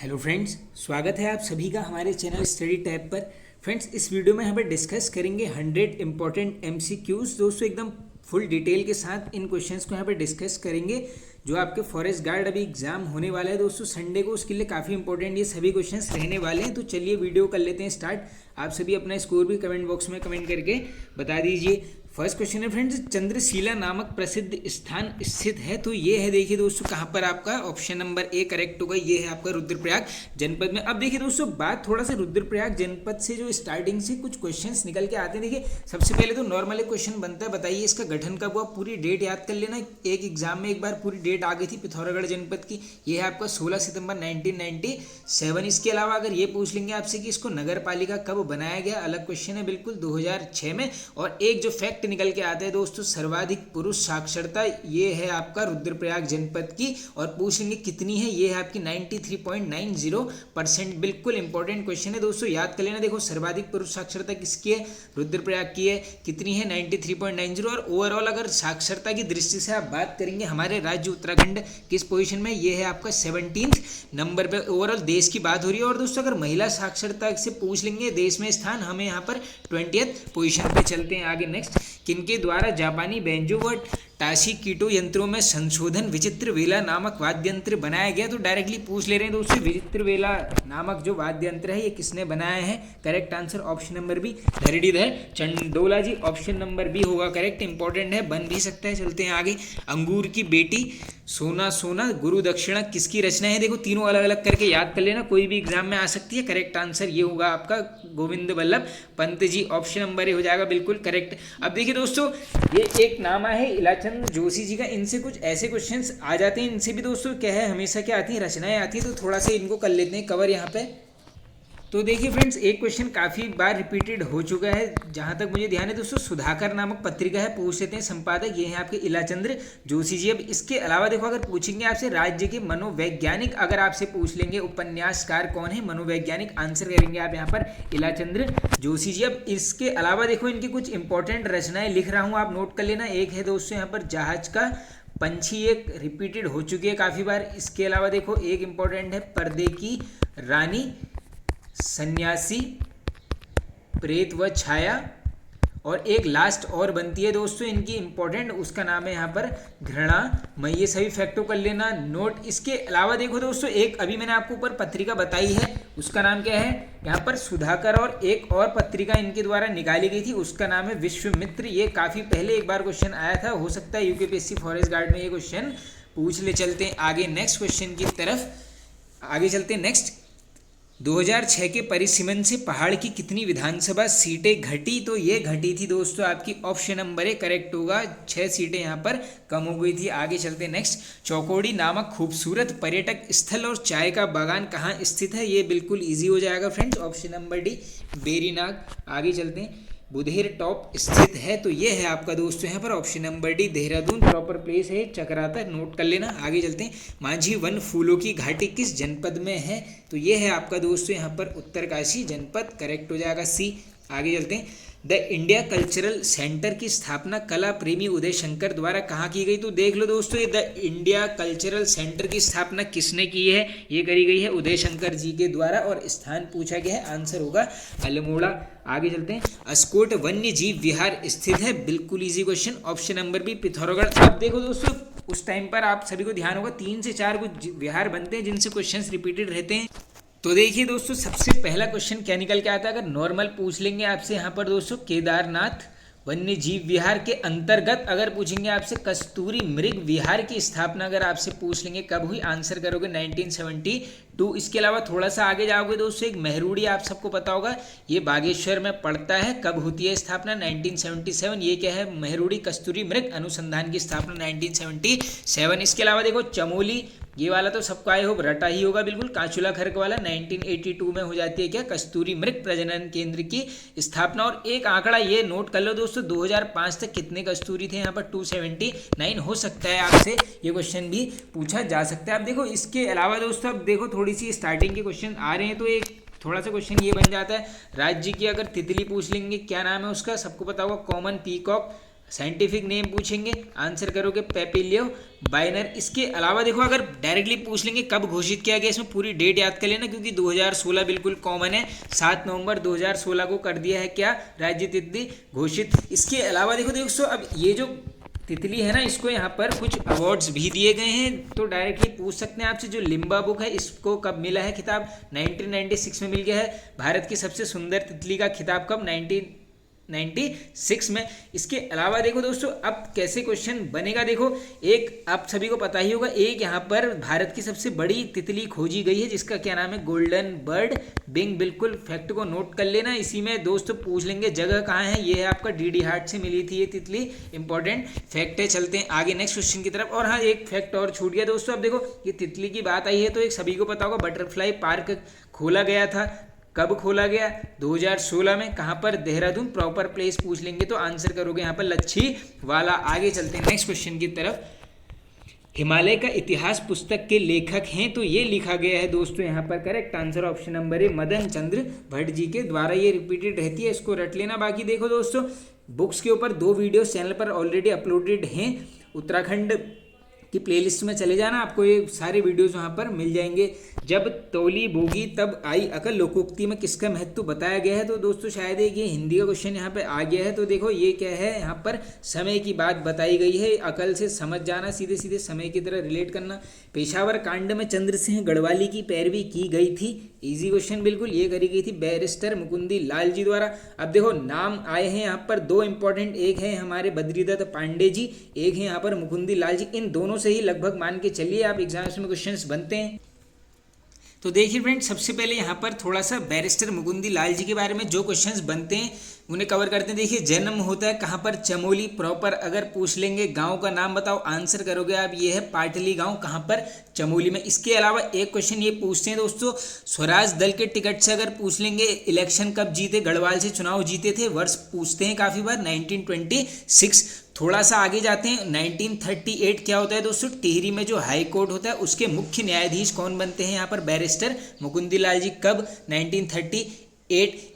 Hello friends, स्वागत है आप सभी का हमारे चैनल स्टडी टैब पर। फ्रेंड्स, इस वीडियो में हम डिस्कस करेंगे 100 इंपॉर्टेंट एमसीक्यूज। दोस्तों एकदम फुल डिटेल के साथ इन क्वेश्चंस को यहाँ पर डिस्कस करेंगे जो आपके फॉरेस्ट गार्ड अभी एग्जाम होने वाला है दोस्तों संडे को, उसके लिए काफ़ी इंपॉर्टेंट ये सभी क्वेश्चंस रहने वाले हैं। तो चलिए वीडियो कर लेते हैं स्टार्ट। आप सभी अपना स्कोर भी कमेंट बॉक्स में कमेंट करके बता दीजिए। फर्स्ट क्वेश्चन है फ्रेंड्स, चंद्रशिला नामक प्रसिद्ध स्थान स्थित है। तो ये है, देखिए दोस्तों, कहाँ पर आपका ऑप्शन नंबर ए करेक्ट होगा। ये है आपका रुद्रप्रयाग जनपद में। अब देखिए दोस्तों, बात थोड़ा सा रुद्रप्रयाग जनपद से जो स्टार्टिंग से कुछ क्वेश्चंस निकल के आते हैं। देखिए सबसे पहले तो नॉर्मल एक क्वेश्चन बनता है, बताइए इसका गठन कब हुआ। पूरी डेट याद कर लेना, एक एग्जाम में एक बार पूरी डेट आ गई थी पिथौरागढ़ जनपद की। ये है आपका 16 सितंबर 1997। इसके अलावा अगर ये पूछ लेंगे आपसे कि इसको नगर पालिका कब बनाया गया, अलग क्वेश्चन है बिल्कुल, 2006 में। और एक जो फैक्ट निकल के आता है दोस्तों, सर्वाधिक पुरुष साक्षरता, ये है आपका रुद्रप्रयाग जनपद की। और पूछ लेंगे कितनी है, ये है आपकी 93.90%। बिल्कुल इंपॉर्टेंट क्वेश्चन है दोस्तों, याद कर लेना। देखो सर्वाधिक पुरुष साक्षरता किसकी है, रुद्रप्रयाग की है। कितनी है, 93.90। और ओवरऑल अगर साक्षरता की दृष्टि से आप बात करेंगे, हमारे राज्य उत्तराखंड किस पोजीशन में, ये है आपका 17 नंबर पे। ओवरऑल देश की बात हो रही है। और दोस्तों अगर महिला साक्षरता से पूछ लेंगे देश में स्थान, हमें यहाँ पर 20th पोजीशन पे चलते हैं आगे। नेक्स्ट, किनके द्वारा जापानी बेंजो व टाशी कीटो यंत्रों में संशोधन विचित्र वेला नामक वाद्य यंत्र बनाया गया। तो डायरेक्टली पूछ ले रहे हैं दोस्तों, विचित्र वेला नामक जो वाद्य यंत्र है ये किसने बनाया है। Correct answer option number B, Dharanidhar Chandola ji. Option number B होगा करेक्ट, इंपॉर्टेंट है, बन भी सकता है। चलते हैं आगे। अंगूर की बेटी सोना सोना गुरु दक्षिणा किसकी रचना है। देखो तीनों अलग अलग करके याद कर लेना, कोई भी एग्जाम में आ सकती है। करेक्ट आंसर ये होगा आपका गोविंद वल्लभ पंत जी। ऑप्शन नंबर ए हो जाएगा बिल्कुल करेक्ट। अब देखिए दोस्तों, ये एक नाम है इलाचंद जोशी जी का, इनसे कुछ ऐसे क्वेश्चंस आ जाते हैं। इनसे भी दोस्तों क्या है, हमेशा क्या आती है, रचनाएं आती है। तो थोड़ा सा इनको कर लेते हैं कवर यहाँ पे। तो देखिए फ्रेंड्स, एक क्वेश्चन काफ़ी बार रिपीटेड हो चुका है जहाँ तक मुझे ध्यान है दोस्तों, सुधाकर नामक पत्रिका है, पूछ लेते हैं संपादक, ये हैं आपके इलाचंद्र जोशी जी। अब इसके अलावा देखो, अगर पूछेंगे आपसे राज्य के मनोवैज्ञानिक, अगर आपसे पूछ लेंगे उपन्यासकार कौन है, मनोवैज्ञानिक, आंसर करेंगे आप यहाँ पर इलाचंद्र जोशी जी। अब इसके अलावा देखो इनकी कुछ इंपॉर्टेंट रचनाएं लिख रहा हूँ, आप नोट कर लेना। एक है दोस्तों यहाँ पर जहाज का पंछी, एक रिपीटेड हो चुकी है काफ़ी बार। इसके अलावा देखो एक इंपॉर्टेंट है पर्दे की रानी, सन्यासी, प्रेत व छाया। और एक लास्ट और बनती है दोस्तों इनकी इंपॉर्टेंट, उसका नाम है यहाँ पर घृणा मैं। ये सभी फैक्टों कर लेना नोट। इसके अलावा देखो दोस्तों, एक अभी मैंने आपको ऊपर पत्रिका बताई है, उसका नाम क्या है यहाँ पर, सुधाकर। और एक और पत्रिका इनके द्वारा निकाली गई थी, उसका नाम है विश्वामित्र। ये काफ़ी पहले एक बार क्वेश्चन आया था, हो सकता है यूकेपीएससी फॉरेस्ट गार्ड में ये क्वेश्चन पूछ ले। चलते हैं आगे नेक्स्ट क्वेश्चन की तरफ, आगे चलते हैं। नेक्स्ट, 2006 के परिसीमन से पहाड़ की कितनी विधानसभा सीटें घटी। तो ये घटी थी दोस्तों आपकी, ऑप्शन नंबर ए करेक्ट होगा, 6 सीटें यहाँ पर कम हो गई थी। आगे चलते हैं नेक्स्ट, चौकोड़ी नामक खूबसूरत पर्यटक स्थल और चाय का बागान कहाँ स्थित है। ये बिल्कुल इजी हो जाएगा friends, option number D Berinag. आगे चलते हैं, बुधेर टॉप स्थित है। तो ये है आपका दोस्तों यहाँ पर option number D Dehradun. Proper place है चकराता, नोट कर लेना। आगे चलते हैं, मांझी वन फूलों की घाटी किस जनपद में है। तो ये है आपका दोस्तों यहाँ पर उत्तरकाशी जनपद, करेक्ट हो जाएगा सी। आगे चलते हैं, द इंडिया कल्चरल सेंटर की स्थापना कला प्रेमी उदय शंकर द्वारा कहाँ की गई। तो देख लो दोस्तों, ये द इंडिया कल्चरल सेंटर की स्थापना किसने की है, ये करी गई है उदय शंकर जी के द्वारा। और स्थान पूछा गया है, आंसर होगा अल्मोड़ा। आगे चलते हैं, अस्कोट वन्य जीव विहार स्थित है, बिल्कुल easy question, option number B Pithoragarh. अब देखो दोस्तों, उस टाइम पर आप सभी को ध्यान होगा 3 से 4 कुछ विहार बनते हैं जिनसे क्वेश्चंस रिपीटेड रहते हैं। तो देखिए दोस्तों, सबसे पहला क्वेश्चन क्या निकल के आता है, अगर नॉर्मल पूछ लेंगे आपसे यहाँ पर दोस्तों, केदारनाथ वन्य जीव विहार के अंतर्गत अगर पूछेंगे आपसे कस्तूरी मृग विहार की स्थापना अगर आपसे पूछ लेंगे कब हुई, आंसर करोगे 1972। इसके अलावा थोड़ा सा आगे जाओगे दोस्तों, एक मेहरूड़ी आप सबको पता होगा, ये बागेश्वर में पड़ता है, कब होती है स्थापना, 1977। ये क्या है, मेहरूड़ी कस्तूरी मृग अनुसंधान की स्थापना 1977। इसके अलावा देखो चमोली, ये वाला तो सबको आए हो रटा ही होगा बिल्कुल, कांचुला खर्क वाला 1982 में हो जाती है क्या, कस्तूरी मृग प्रजनन केंद्र की स्थापना। और एक आंकड़ा ये नोट कर लो दोस्तों, 2005 तक कितने कस्तूरी थे यहाँ पर, 279। हो सकता है आपसे ये क्वेश्चन भी पूछा जा सकता है। अब देखो इसके अलावा दोस्तों, अब देखो थोड़ी सी स्टार्टिंग के क्वेश्चन आ रहे हैं, तो एक थोड़ा सा क्वेश्चन ये बन जाता है, राज्य की अगर तितली पूछ लेंगे क्या नाम है उसका, सबको पता होगा कॉमन पीकॉक, साइंटिफिक नेम पूछेंगे, आंसर करोगे पेपिलियो बाइनर। इसके अलावा देखो अगर डायरेक्टली पूछ लेंगे कब घोषित किया गया, इसमें पूरी डेट याद कर लेना क्योंकि 2016 बिल्कुल कॉमन है। 7 नवंबर 2016 को कर दिया है क्या, राज्य तिथि घोषित। इसके अलावा देखो दोस्तों अब ये जो तितली है ना, इसको यहाँ पर कुछ अवार्ड्स भी दिए गए हैं, तो डायरेक्टली पूछ सकते हैं आपसे। जो लिम्बा बुक है इसको कब मिला है खिताब, 1996 में मिल गया है। भारत की सबसे सुंदर तितली का खिताब कब, 1996 में। इसके अलावा देखो दोस्तों अब कैसे क्वेश्चन बनेगा, देखो एक आप सभी को पता ही होगा, एक यहाँ पर भारत की सबसे बड़ी तितली खोजी गई है जिसका क्या नाम है, गोल्डन बर्ड बिंग। बिल्कुल फैक्ट को नोट कर लेना। इसी में दोस्तों पूछ लेंगे जगह कहाँ है, ये है आपका डीडी हाट से मिली थी ये तितली, इंपॉर्टेंट फैक्ट है। चलते हैं आगे नेक्स्ट क्वेश्चन की तरफ। और हाँ एक फैक्ट और छूट गया दोस्तों, अब देखो ये तितली की बात आई है तो एक सभी को पता होगा बटरफ्लाई पार्क खोला गया था, कब खोला गया, 2016 में। कहाँ पर, देहरादून। प्रॉपर प्लेस पूछ लेंगे तो आंसर करोगे यहाँ पर लच्छी वाला। आगे चलते हैं नेक्स्ट क्वेश्चन की तरफ। हिमालय का इतिहास पुस्तक के लेखक हैं, तो ये लिखा गया है दोस्तों यहाँ पर, correct answer option number A Madan Chandra Bhatt ji के द्वारा। ये रिपीटेड रहती है, इसको रट लेना। बाकी देखो दोस्तों बुक्स के ऊपर 2 वीडियो चैनल पर ऑलरेडी अपलोडेड हैं, उत्तराखंड की प्लेलिस्ट में चले जाना, आपको ये सारे वीडियोस वहाँ पर मिल जाएंगे। जब तौली बोगी तब आई अकल लोकोक्ति में किसका महत्व बताया गया है, तो दोस्तों शायद एक ये हिंदी का क्वेश्चन यहाँ पे आ गया है। तो देखो ये क्या है, यहाँ पर समय की बात बताई गई है, अकल से समझ जाना, सीधे सीधे समय की तरह रिलेट करना। पेशावर कांड में चंद्रसिंह गढ़वाली की पैरवी की गई थी, इजी क्वेश्चन बिल्कुल, ये करी गई थी बैरिस्टर मुकुंदी लाल जी द्वारा। अब देखो नाम आए हैं यहाँ पर 2 इंपॉर्टेंट, एक है हमारे बद्रीदत्त पांडे जी, एक है यहाँ पर मुकुंदी लाल जी। इन दोनों से ही लगभग मान के चलिए आप एग्जाम्स में क्वेश्चंस बनते हैं। तो देखिए फ्रेंड्स सबसे पहले यहाँ पर थोड़ा सा बैरिस्टर मुकुंदी लाल जी के बारे में जो क्वेश्चंस बनते हैं उन्हें कवर करते हैं। देखिए जन्म होता है कहाँ पर, चमोली प्रॉपर। अगर पूछ लेंगे गांव का नाम बताओ, आंसर करोगे आप, ये है पाटली गांव, कहाँ पर, चमोली में। इसके अलावा एक क्वेश्चन ये पूछते हैं दोस्तों, स्वराज दल के टिकट से अगर पूछ लेंगे इलेक्शन कब जीते, गढ़वाल से चुनाव जीते थे, वर्ष पूछते हैं काफ़ी बार, 1926। थोड़ा सा आगे जाते हैं, 1938 क्या होता है दोस्तों, टिहरी में जो हाई कोर्ट होता है उसके मुख्य न्यायाधीश कौन बनते हैं, यहाँ पर बैरिस्टर मुकुंदी लाल जी, कब, 1938।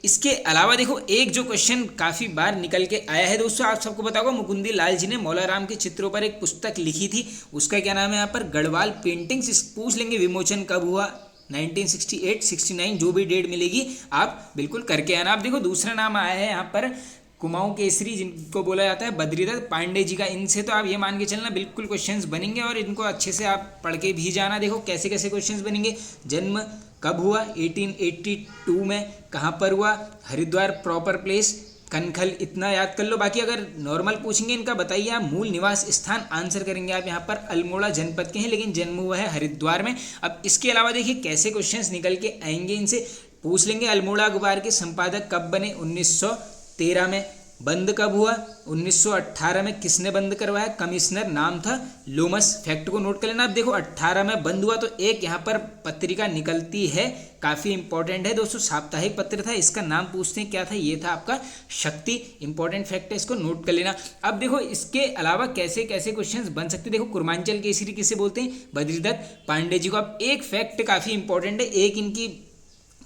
इसके अलावा देखो एक जो क्वेश्चन काफ़ी बार निकल के आया है दोस्तों, आप सबको पता होगा मुकुंदी लाल जी ने मौलाराम के चित्रों पर एक पुस्तक लिखी थी, उसका क्या नाम है यहाँ पर, गढ़वाल पेंटिंग्स। पूछ लेंगे विमोचन कब हुआ, 1968, 69, जो भी डेट मिलेगी आप बिल्कुल करके आना। आप देखो दूसरा नाम आया है यहाँ पर कुमाऊं केसरी, जिनको बोला जाता है बद्रीदत्त पांडे जी का। इनसे तो आप ये मान के चलना बिल्कुल क्वेश्चंस बनेंगे और इनको अच्छे से आप पढ़ के भी जाना। देखो कैसे कैसे क्वेश्चंस बनेंगे, जन्म कब हुआ, 1882 में, कहाँ पर हुआ, हरिद्वार प्रॉपर प्लेस, कनखल, इतना याद कर लो। बाकी अगर नॉर्मल पूछेंगे इनका बताइए आप मूल निवास स्थान, आंसर करेंगे आप यहाँ पर अल्मोड़ा जनपद के हैं लेकिन जन्म हुआ है हरिद्वार में। अब इसके अलावा देखिए कैसे क्वेश्चंस निकल के आएंगे, इनसे पूछ लेंगे अल्मोड़ा अखबार के संपादक कब बने, 1913 में। बंद कब हुआ, 1918 में। किसने बंद करवाया, कमिश्नर, नाम था लोमस। फैक्ट को नोट कर लेना। अब देखो 18 में बंद हुआ तो एक यहाँ पर पत्रिका निकलती है, काफ़ी इंपॉर्टेंट है दोस्तों, साप्ताहिक पत्र था, इसका नाम पूछते हैं क्या था, ये था आपका शक्ति। इंपॉर्टेंट फैक्ट है, इसको नोट कर लेना। अब देखो इसके अलावा कैसे कैसे क्वेश्चंस बन सकते हैं, देखो कुर्मांचल केसरी किसे बोलते हैं, बद्रीदत्त पांडे जी को। अब एक फैक्ट काफ़ी इंपॉर्टेंट है, एक इनकी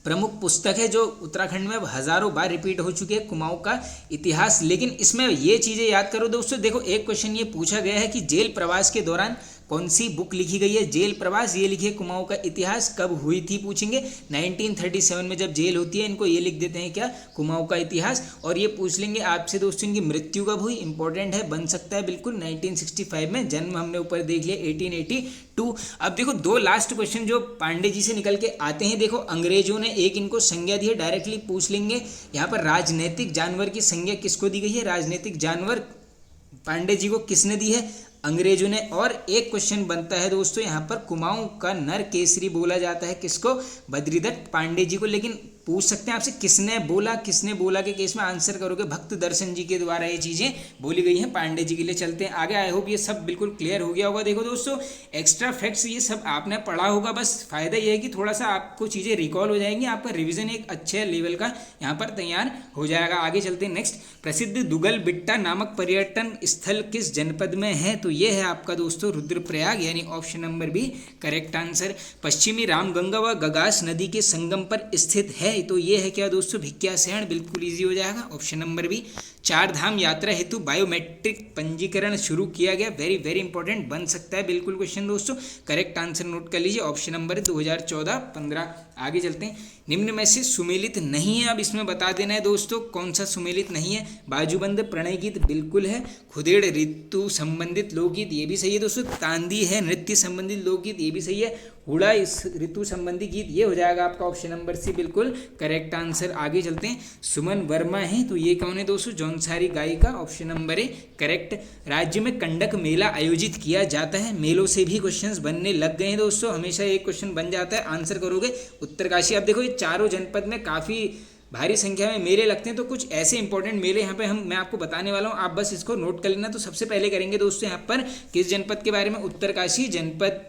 प्रमुख पुस्तक है जो उत्तराखंड में हजारों बार रिपीट हो चुकी है, कुमाऊं का इतिहास। लेकिन इसमें ये चीज़ें याद करो दोस्तों, देखो एक क्वेश्चन ये पूछा गया है कि जेल प्रवास के दौरान कौन सी बुक लिखी गई है, जेल प्रवास, ये लिखी है कुमाऊं का इतिहास, कब हुई थी पूछेंगे, 1937 में जब जेल होती है इनको ये लिख देते हैं क्या, कुमाऊं का इतिहास। और ये पूछ लेंगे आपसे दोस्तों इनकी मृत्यु कब हुई, इंपॉर्टेंट है, बन सकता है बिल्कुल, 1965 में। जन्म हमने ऊपर देख लिया 1882। अब देखो 2 लास्ट क्वेश्चन जो पांडे जी से निकल के आते हैं, देखो अंग्रेजों ने एक इनको संज्ञा दी है, डायरेक्टली पूछ लेंगे यहाँ पर राजनीतिक जानवर की संज्ञा किसको दी गई है, राजनीतिक जानवर पांडे जी को किसने दी है, अंग्रेजों ने। और एक क्वेश्चन बनता है दोस्तों यहाँ पर कुमाऊं का नर केसरी बोला जाता है किसको, बद्रीदत्त पांडे जी को। लेकिन पूछ सकते हैं आपसे किसने बोला के केस में आंसर करोगे, भक्त दर्शन जी के द्वारा ये चीज़ें बोली गई हैं पांडे जी के लिए। चलते हैं आगे, आई होप ये सब बिल्कुल क्लियर हो गया होगा। देखो दोस्तों एक्स्ट्रा फैक्ट्स ये सब आपने पढ़ा होगा, बस फायदा ये है कि थोड़ा सा आपको चीज़ें रिकॉल हो जाएंगी, आपका रिविजन एक अच्छे लेवल का यहाँ पर तैयार हो जाएगा। आगे चलते हैं नेक्स्ट, प्रसिद्ध दुगल बिट्टा नामक पर्यटन स्थल किस जनपद में है, तो ये है आपका दोस्तों रुद्रप्रयाग, यानी option number B correct answer. पश्चिमी रामगंगा व गगास नदी के संगम पर स्थित है, है तो ये है क्या दोस्तों, भिक्यासैंण, बिल्कुल ईजी हो जाएगा ऑप्शन नंबर बी। 4 धाम यात्रा हेतु बायोमेट्रिक पंजीकरण शुरू किया गया, वेरी वेरी इंपॉर्टेंट, बन सकता है बिल्कुल क्वेश्चन दोस्तों। करेक्ट आंसर नोट कर लीजिए, ऑप्शन नंबर 2014-15। आगे चलते हैं, निम्न में से सुमेलित नहीं है, अब इसमें बता देना है दोस्तों कौन सा सुमेलित नहीं है। बाजूबंद प्रणय गीत बिल्कुल है, खुदेड़ ऋतु संबंधित लोकगीत ये भी सही है दोस्तों, तांदी है नृत्य संबंधित लोकगीत ये भी सही है, हुड़ा इस ऋतु संबंधी गीत ये हो जाएगा आपका ऑप्शन नंबर सी बिल्कुल करेक्ट आंसर। आगे चलते हैं, सुमन वर्मा है तो ये कौन है दोस्तों, जौनसारी गायिका, ऑप्शन नंबर ए करेक्ट। राज्य में कंडक मेला आयोजित किया जाता है, मेलों से भी क्वेश्चंस बनने लग गए हैं दोस्तों, हमेशा एक क्वेश्चन बन जाता है, आंसर करोगे उत्तरकाशी। अब देखो ये चारों जनपद में काफ़ी भारी संख्या में मेले लगते हैं, तो कुछ ऐसे इंपॉर्टेंट मेले यहाँ पे मैं आपको बताने वाला हूँ, आप बस इसको नोट कर लेना। तो सबसे पहले करेंगे दोस्तों यहाँ पर किस जनपद के बारे में, उत्तरकाशी जनपद।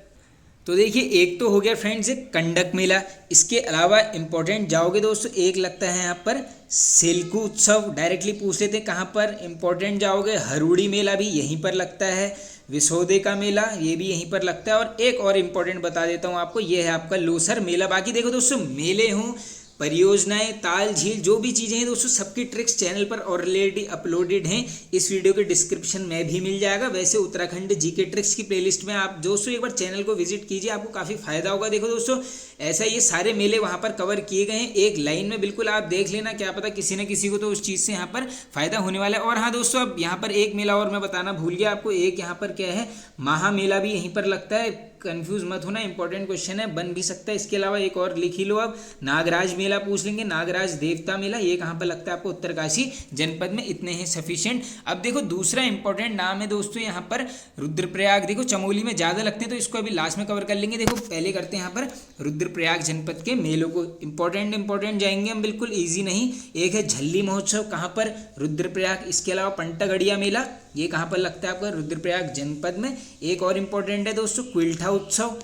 तो देखिए एक तो हो गया फ्रेंड्स कंडक मेला, इसके अलावा इंपॉर्टेंट जाओगे दोस्तों, एक लगता है यहाँ पर सिल्कू उत्सव, डायरेक्टली पूछ लेते हैं कहाँ पर इंपॉर्टेंट जाओगे, हरुड़ी मेला भी यहीं पर लगता है, विसोदे का मेला ये भी यहीं पर लगता है, और एक और इम्पॉर्टेंट बता देता हूँ आपको, ये है आपका लोसर मेला। बाकी देखो दोस्तों मेले हों, परियोजनाएं, ताल झील जो भी चीज़ें हैं दोस्तों सबकी ट्रिक्स चैनल पर ऑलरेडी अपलोडेड हैं, इस वीडियो के डिस्क्रिप्शन में भी मिल जाएगा। वैसे उत्तराखंड जीके ट्रिक्स की प्लेलिस्ट में आप दोस्तों एक बार चैनल को विजिट कीजिए, आपको काफ़ी फायदा होगा। देखो दोस्तों ऐसा ये सारे मेले वहाँ पर कवर किए गए हैं एक लाइन में, बिल्कुल आप देख लेना, क्या पता किसी न किसी को तो उस चीज़ से यहाँ पर फायदा होने वाला है। और हाँ दोस्तों अब यहाँ पर एक मेला और मैं बताना भूल गया आपको, एक यहाँ पर क्या है महा मेला भी यहीं पर लगता है, कंफ्यूज मत होना, इंपॉर्टेंट क्वेश्चन है, बन भी सकता है। इसके अलावा एक और लिख ही लो, अब नागराज मेला पूछ लेंगे, नागराज देवता मेला ये कहाँ पर लगता है आपको, उत्तरकाशी जनपद में, इतने हैं सफिशिएंट। अब देखो दूसरा इंपॉर्टेंट नाम है दोस्तों यहाँ पर रुद्रप्रयाग, देखो चमोली में ज़्यादा लगते हैं तो इसको अभी लास्ट में कवर कर लेंगे। देखो पहले करते हैं यहाँ पर रुद्रप्रयाग जनपद के मेलों को, इंपॉर्टेंट जाएंगे हम, बिल्कुल ईजी नहीं। एक है झल्ली महोत्सव, कहाँ पर, रुद्रप्रयाग। इसके अलावा पंटागड़िया मेला ये कहाँ पर लगता है आपका, रुद्रप्रयाग जनपद में। एक और इम्पोर्टेंट है दोस्तों क्विल्ठा उत्सव,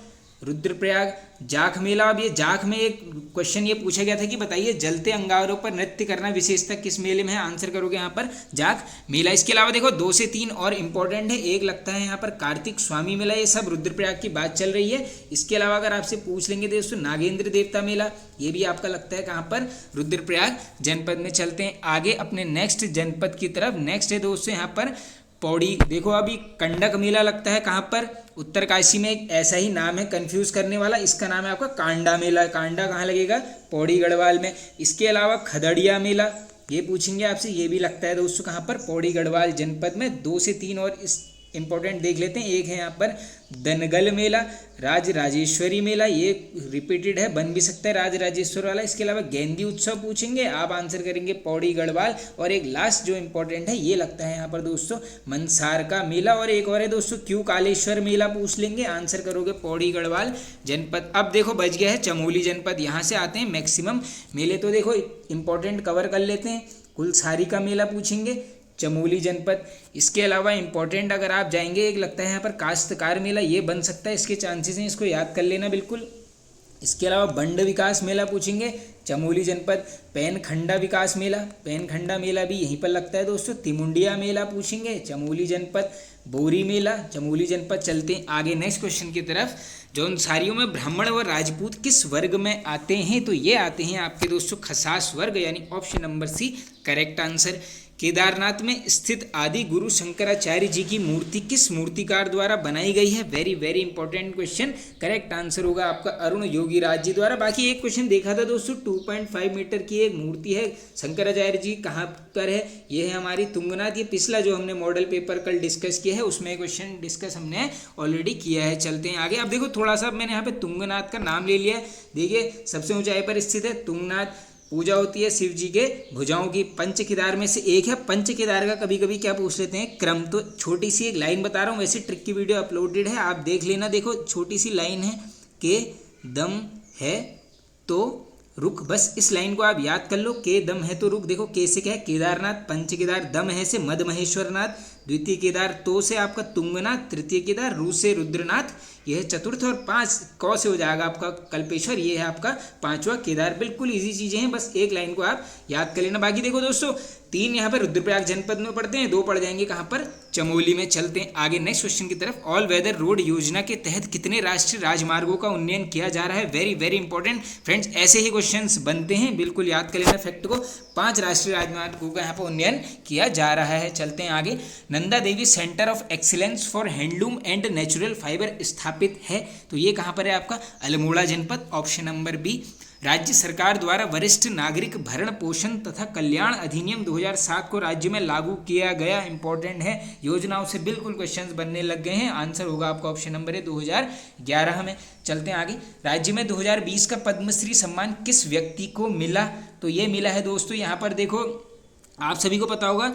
रुद्रप्रयाग। जाख मेला, अब ये जाख में एक क्वेश्चन ये पूछा गया था कि बताइए जलते अंगारों पर नृत्य करना विशेषता किस मेले में है, आंसर करोगे यहाँ पर जाख मेला। इसके अलावा देखो 2 से 3 और इम्पोर्टेंट है, एक लगता है यहाँ पर कार्तिक स्वामी मेला, ये सब रुद्रप्रयाग की बात चल रही है। इसके अलावा अगर आपसे पूछ लेंगे दोस्तों नागेंद्र देवता मेला, ये भी आपका लगता है कहाँ पर, रुद्रप्रयाग जनपद में। चलते हैं आगे अपने नेक्स्ट जनपद की तरफ, नेक्स्ट है दोस्तों यहाँ पर पौड़ी। देखो अभी कंडक मेला लगता है कहाँ पर, उत्तरकाशी में, एक ऐसा ही नाम है कंफ्यूज करने वाला, इसका नाम है आपका कांडा मेला। कांडा कहाँ लगेगा, पौड़ी गढ़वाल में। इसके अलावा खदड़िया मेला ये पूछेंगे आपसे, ये भी लगता है दोस्तों कहाँ पर, पौड़ी गढ़वाल जनपद में। 2 से 3 और इस इंपॉर्टेंट देख लेते हैं, एक है यहाँ पर दनगल मेला, राजराजेश्वरी मेला, ये रिपीटेड है, बन भी सकता है राजराजेश्वर वाला। इसके अलावा गेंदी उत्सव पूछेंगे, आप आंसर करेंगे पौड़ी गढ़वाल। और एक लास्ट जो इंपॉर्टेंट है ये लगता है यहाँ पर दोस्तों मनसार का मेला। और एक और है दोस्तों क्यों कालेश्वर मेला पूछ लेंगे, आंसर करोगे पौड़ी गढ़वाल जनपद। अब देखो बच गया है चमोली जनपद, यहाँ से आते हैं मैक्सिमम मेले, तो देखो इंपॉर्टेंट कवर कर लेते हैं। कुलसारी का मेला पूछेंगे, चमोली जनपद। इसके अलावा इंपॉर्टेंट अगर आप जाएंगे, एक लगता है यहाँ पर काश्तकार मेला, ये बन सकता है, इसके चांसेस हैं, इसको याद कर लेना बिल्कुल। इसके अलावा बंड विकास मेला पूछेंगे, चमोली जनपद। पैनखंडा विकास मेला, पैनखंडा मेला भी यहीं पर लगता है दोस्तों। तिमुंडिया मेला पूछेंगे, चमोली जनपद। बोरी मेला, चमोली जनपद। चलते हैं आगे नेक्स्ट क्वेश्चन की तरफ। जौनसारियों में ब्राह्मण व राजपूत किस वर्ग में आते हैं, तो ये आते हैं आपके दोस्तों खसास वर्ग, यानी option number C correct answer. Kedarnath में स्थित आदि गुरु शंकराचार्य जी की मूर्ति किस मूर्तिकार द्वारा बनाई गई है, very very important question. Correct answer होगा आपका अरुण योगीराज जी द्वारा। बाकी एक क्वेश्चन देखा था दोस्तों, 2.5 मीटर की एक मूर्ति है, शंकराचार्य जी कहाँ पर है, ये है हमारी तुंगनाथ। ये पिछला जो हमने मॉडल पेपर कल डिस्कस किया है उसमें क्वेश्चन डिस्कस हमने ऑलरेडी किया है। चलते हैं आगे। अब देखो थोड़ा सा मैंने यहाँ पे तुंगनाथ का नाम ले लिया है, देखिए सबसे ऊंचाई पर स्थित है तुंगनाथ, पूजा होती है शिव जी के भुजाओं की। पंच केदार में से एक है। पंच केदार का कभी कभी क्या पूछ लेते हैं क्रम, तो छोटी सी एक लाइन बता रहा हूँ, वैसे ट्रिक की वीडियो अपलोडेड है, आप देख लेना। देखो छोटी सी लाइन है, के दम है तो रुक, बस इस लाइन को आप याद कर लो, के दम है तो रुक। देखो के से क्या है केदारनाथ, पंच केदार, दम है से मद महेश्वरनाथ, द्वितीय केदार तो से आपका तुंगनाथ, तृतीय केदार रू से रुद्रनाथ, ये है चतुर्थ, और 5 क से हो जाएगा आपका कल्पेश्वर, ये है आपका 5वां केदार। बिल्कुल ईजी चीज़ें हैं, बस एक लाइन को आप याद कर लेना। बाकी देखो दोस्तों 3 यहाँ पर रुद्रप्रयाग जनपद में पढ़ते हैं, 2 पड़ जाएंगे कहाँ पर, चमोली में। चलते हैं आगे नेक्स्ट क्वेश्चन की तरफ। ऑल वेदर रोड योजना के तहत कितने राष्ट्रीय राजमार्गों का उन्नयन किया जा रहा है? वेरी वेरी इंपॉर्टेंट फ्रेंड्स, ऐसे ही क्वेश्चंस बनते हैं, बिल्कुल याद कर लेना फैक्ट को। 5 राष्ट्रीय राजमार्गों का यहाँ पर उन्नयन किया जा रहा है। चलते हैं आगे। Nanda Devi centre of excellence for handloom and natural fibre स्थापित है, तो ये कहाँ पर है आपका, अल्मोड़ा जनपद, ऑप्शन नंबर बी। राज्य सरकार द्वारा वरिष्ठ नागरिक भरण पोषण तथा कल्याण अधिनियम 2007 को राज्य में लागू किया गया, इंपॉर्टेंट है, योजनाओं से बिल्कुल क्वेश्चंस बनने लग गए हैं। आंसर होगा आपका ऑप्शन नंबर है 2011 में। चलते हैं आगे। राज्य में 2020 का पद्मश्री सम्मान किस व्यक्ति को मिला? तो ये मिला है दोस्तों, यहाँ पर देखो आप सभी को पता होगा,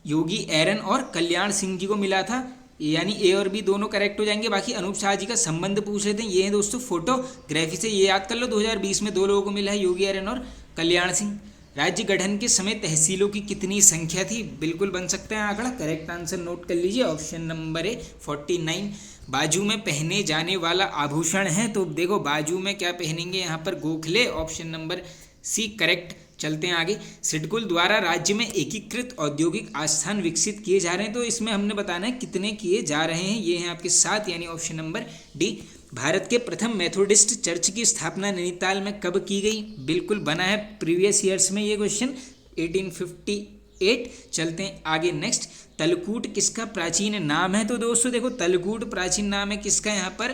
योगी एरन और कल्याण सिंह जी को मिला था, यानी ए और बी दोनों करेक्ट हो जाएंगे। बाकी अनूप शाह जी का संबंध पूछ लेते हैं, ये है दोस्तों फोटोग्राफी से, ये याद कर लो। 2020 में 2 लोगों को मिला है, योगी एरन और कल्याण सिंह। राज्य गठन के समय तहसीलों की कितनी संख्या थी? बिल्कुल बन सकता है आंकड़ा, करेक्ट आंसर नोट कर लीजिए, ऑप्शन नंबर है 49। बाजू में पहने जाने वाला आभूषण है, तो देखो बाजू में क्या पहनेंगे यहाँ पर, Gokhale, option number C correct. चलते हैं आगे। सिडकुल द्वारा राज्य में एकीकृत औद्योगिक आस्थान विकसित किए जा रहे हैं, तो इसमें हमने बताना है कितने किए जा रहे हैं, ये हैं आपके 7, यानी ऑप्शन नंबर डी। भारत के प्रथम मेथोडिस्ट चर्च की स्थापना नैनीताल में कब की गई? बिल्कुल बना है प्रीवियस ईयर्स में ये क्वेश्चन, 1858। चलते हैं आगे नेक्स्ट। तलकूट किसका प्राचीन नाम है? तो दोस्तों देखो तलकूट प्राचीन नाम है किसका, यहाँ पर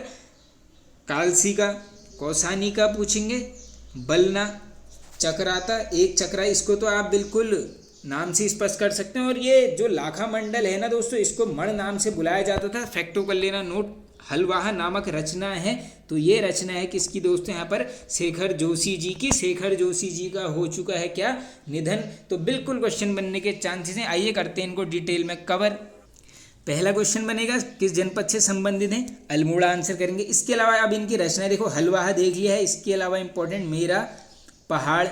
कालसी का, कौसानी का पूछेंगे, बलना, चक्राता, एक चक्रा, इसको तो आप बिल्कुल नाम से स्पष्ट कर सकते हैं। और ये जो लाखा मंडल है ना दोस्तों, इसको मण नाम से बुलाया जाता था, फैक्टो कर लेना नोट। हलवाहा नामक रचना है, तो ये रचना है किसकी दोस्तों, यहाँ पर शेखर जोशी जी की। शेखर जोशी जी का हो चुका है क्या, निधन। तो बिल्कुल क्वेश्चन बनने के चांसेस हैं। आइए करते हैं इनको डिटेल में कवर। पहला क्वेश्चन बनेगा किस जनपद से संबंधित है, अल्मोड़ा आंसर करेंगे। इसके अलावा अब इनकी रचना देखो, हलवाहा देख लिया है, इसके अलावा इंपॉर्टेंट मेरा पहाड़,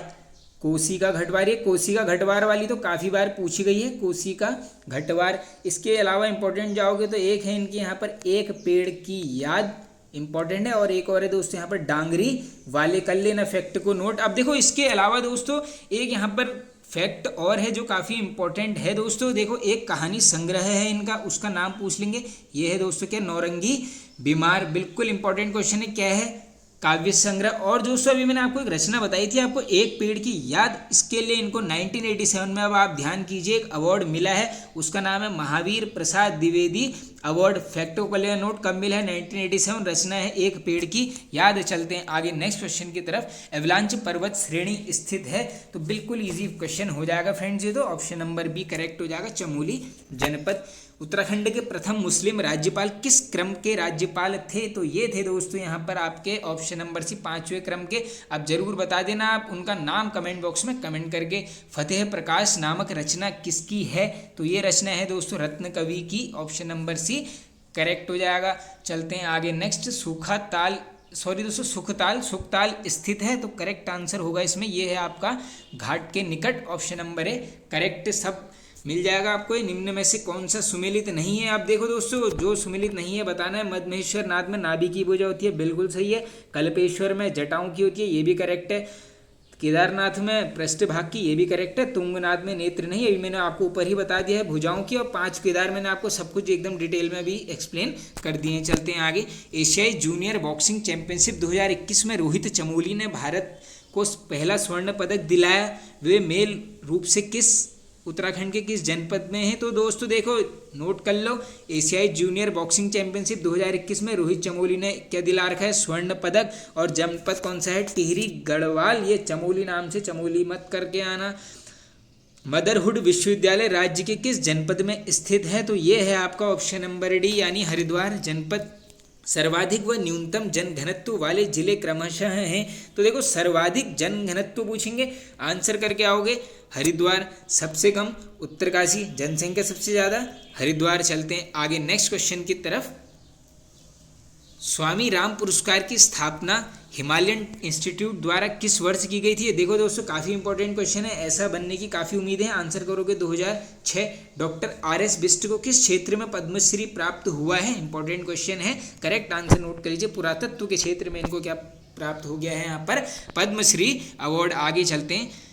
कोसी का घटवार, ये कोसी का घटवार वाली तो काफ़ी बार पूछी गई है, कोसी का घटवार। इसके अलावा इंपॉर्टेंट जाओगे तो एक है इनकी यहाँ पर एक पेड़ की याद, इंपॉर्टेंट है, और एक और है दोस्तों यहाँ पर डांगरी वाले, कर लेना फैक्ट को नोट। अब देखो इसके अलावा दोस्तों एक यहाँ पर फैक्ट और है जो काफ़ी इंपॉर्टेंट है दोस्तों, देखो एक कहानी संग्रह है इनका, उसका नाम पूछ लेंगे। ये है दोस्तों क्या, नौरंगी बीमार, बिल्कुल इंपॉर्टेंट क्वेश्चन है, क्या है, काव्य संग्रह। और दोस्तों अभी मैंने आपको एक रचना बताई थी आपको, एक पेड़ की याद, इसके लिए इनको 1987 में, अब आप ध्यान कीजिए, एक अवार्ड मिला है, उसका नाम है महावीर प्रसाद द्विवेदी अवार्ड। फैक्टो को लेना नोट, कब मिला है, 1987, रचना है एक पेड़ की याद। चलते हैं आगे नेक्स्ट क्वेश्चन की तरफ। एवलांच पर्वत श्रेणी स्थित है, तो बिल्कुल ईजी क्वेश्चन हो जाएगा फ्रेंड्स, ये तो ऑप्शन नंबर बी करेक्ट हो जाएगा, चमोली जनपद। उत्तराखंड के प्रथम मुस्लिम राज्यपाल किस क्रम के राज्यपाल थे? तो ये थे दोस्तों यहाँ पर आपके ऑप्शन नंबर सी 5वें क्रम के। आप जरूर बता देना आप उनका नाम कमेंट बॉक्स में कमेंट करके। फतेह प्रकाश नामक रचना किसकी है? तो ये रचना है दोस्तों रत्न कवि की, ऑप्शन नंबर सी करेक्ट हो जाएगा। चलते हैं आगे नेक्स्ट। सुखताल स्थित है, तो करेक्ट आंसर होगा इसमें, ये है आपका घाट के निकट, ऑप्शन नंबर है करेक्ट। सब मिल जाएगा आपको। निम्न में से कौन सा सुमेलित नहीं है? आप देखो दोस्तों, जो सुमेलित नहीं है बताना है। मदमहेश्वर नाथ में नाभि की पूजा होती है, बिल्कुल सही है। कल्पेश्वर में जटाओं की होती है, ये भी करेक्ट है। केदारनाथ में पृष्ठभाग की, ये भी करेक्ट है। तुंगनाथ में नेत्र नहीं, अभी मैंने आपको ऊपर ही बता दिया है भुजाओं की। और 5 केदार मैंने आपको सब कुछ एकदम डिटेल में भी एक्सप्लेन कर दिए। चलते हैं आगे। एशियाई जूनियर बॉक्सिंग चैंपियनशिप 2021 में रोहित चमोली ने भारत को पहला स्वर्ण पदक दिलाया। वे मेल रूप से किस उत्तराखंड के किस जनपद में है? तो दोस्तों देखो नोट कर लो, एशियाई जूनियर बॉक्सिंग चैंपियनशिप 2021 में रोहित चमोली ने क्या दिला रखा है? स्वर्ण पदक। और जनपद कौन सा है? टिहरी गढ़वाल, ये चमोली नाम से, चमोली मत करके आना। मदरहुड विश्वविद्यालय राज्य के किस जनपद में स्थित है? तो ये है आपका ऑप्शन नंबर डी, यानी हरिद्वार जनपद। सर्वाधिक व न्यूनतम जनघनत्व वाले जिले क्रमशः हैं। तो देखो सर्वाधिक जनघनत्व पूछेंगे, आंसर करके आओगे हरिद्वार। सबसे कम उत्तरकाशी, जनसंख्या सबसे ज़्यादा हरिद्वार। चलते हैं आगे नेक्स्ट क्वेश्चन की तरफ। स्वामी राम पुरस्कार की स्थापना हिमालयन इंस्टीट्यूट द्वारा किस वर्ष की गई थी? ये देखो दोस्तों काफ़ी इंपॉर्टेंट क्वेश्चन है, ऐसा बनने की काफ़ी उम्मीद है। आंसर करोगे 2006। डॉक्टर RS बिष्ट को किस क्षेत्र में पद्मश्री प्राप्त हुआ है? इंपॉर्टेंट क्वेश्चन है, करेक्ट आंसर नोट कर लीजिए। पुरातत्व के क्षेत्र में इनको क्या प्राप्त हो गया है यहाँ पर? पद्मश्री अवार्ड। आगे चलते हैं।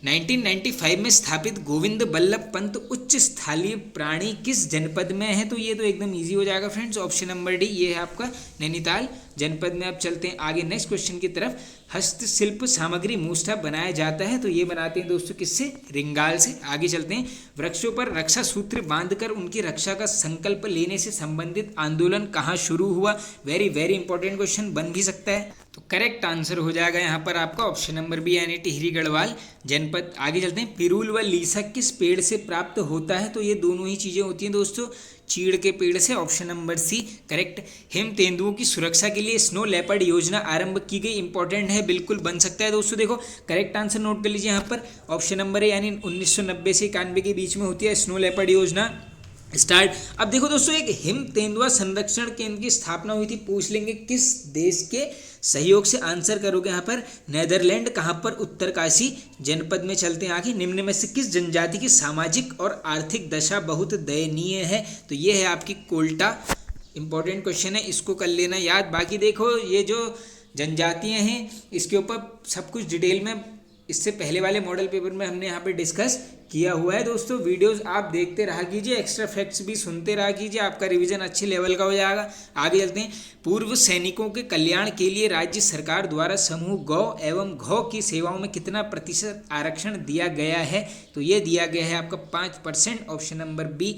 1995 में स्थापित गोविंद बल्लभ पंत उच्च स्थलीय प्राणी किस जनपद में है? तो ये तो एकदम इजी हो जाएगा फ्रेंड्स, ऑप्शन नंबर डी, ये है आपका नैनीताल जनपद में। अब चलते हैं आगे नेक्स्ट क्वेश्चन की तरफ। हस्तशिल्प सामग्री मूसठा बनाया जाता है, तो ये बनाते हैं दोस्तों किससे? रिंगाल से। आगे चलते हैं। वृक्षों पर रक्षा सूत्र बांधकर उनकी रक्षा का संकल्प लेने से संबंधित आंदोलन कहाँ शुरू हुआ? वेरी वेरी इंपॉर्टेंट क्वेश्चन बन भी सकता है। तो करेक्ट आंसर हो जाएगा यहाँ पर आपका ऑप्शन नंबर बी, यानी टिहरी गढ़वाल जनपद। आगे चलते हैं। पिरूल व लीसा किस पेड़ से प्राप्त होता है? तो ये दोनों ही चीज़ें होती हैं दोस्तों चीड़ के पेड़ से, ऑप्शन नंबर सी करेक्ट। हिम तेंदुओं की सुरक्षा के लिए स्नो लेपर्ड योजना आरंभ की गई, इंपॉर्टेंट है, बिल्कुल बन सकता है दोस्तों। देखो करेक्ट आंसर नोट कर लीजिए यहाँ पर, ऑप्शन नंबर है, यानी 1990 से 91 के बीच में होती है स्नो लेपर्ड योजना स्टार्ट। अब देखो दोस्तों, एक हिम तेंदुआ संरक्षण केंद्र की स्थापना हुई थी, पूछ लेंगे किस देश के सहयोग से? आंसर करोगे यहाँ पर नेदरलैंड। कहाँ पर? उत्तरकाशी जनपद में। चलते हैं आगे। निम्न में से किस जनजाति की सामाजिक और आर्थिक दशा बहुत दयनीय है? तो ये है आपकी कोल्टा। इंपॉर्टेंट क्वेश्चन है, इसको कर लेना याद। बाकी देखो ये जो जनजातियाँ हैं इसके ऊपर सब कुछ डिटेल में इससे पहले वाले मॉडल पेपर में हमने यहाँ पे डिस्कस किया हुआ है दोस्तों। वीडियोस आप देखते रहा कीजिए, एक्स्ट्रा फैक्ट्स भी सुनते रहा कीजिए, आपका रिवीजन अच्छे लेवल का हो जाएगा। आगे चलते हैं। पूर्व सैनिकों के कल्याण के लिए राज्य सरकार द्वारा समूह गौ एवं घौ की सेवाओं में कितना प्रतिशत आरक्षण दिया गया है? तो ये दिया गया है आपका 5%, ऑप्शन नंबर बी।